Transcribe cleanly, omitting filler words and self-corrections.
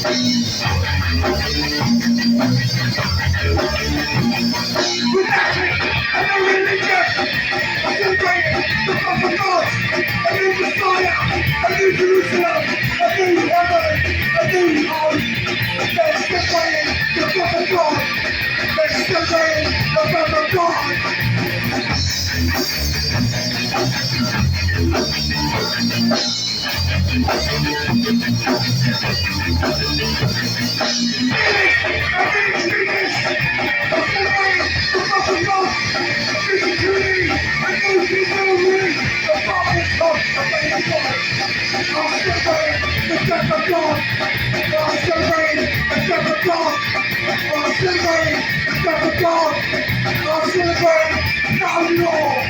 With magic and no religion, I celebrate the love of God, a new Messiah, a new Jerusalem, a new heaven, a new home. Let's celebrate the love of God. Let's celebrate the love of God. I'm celebrating now, Lord.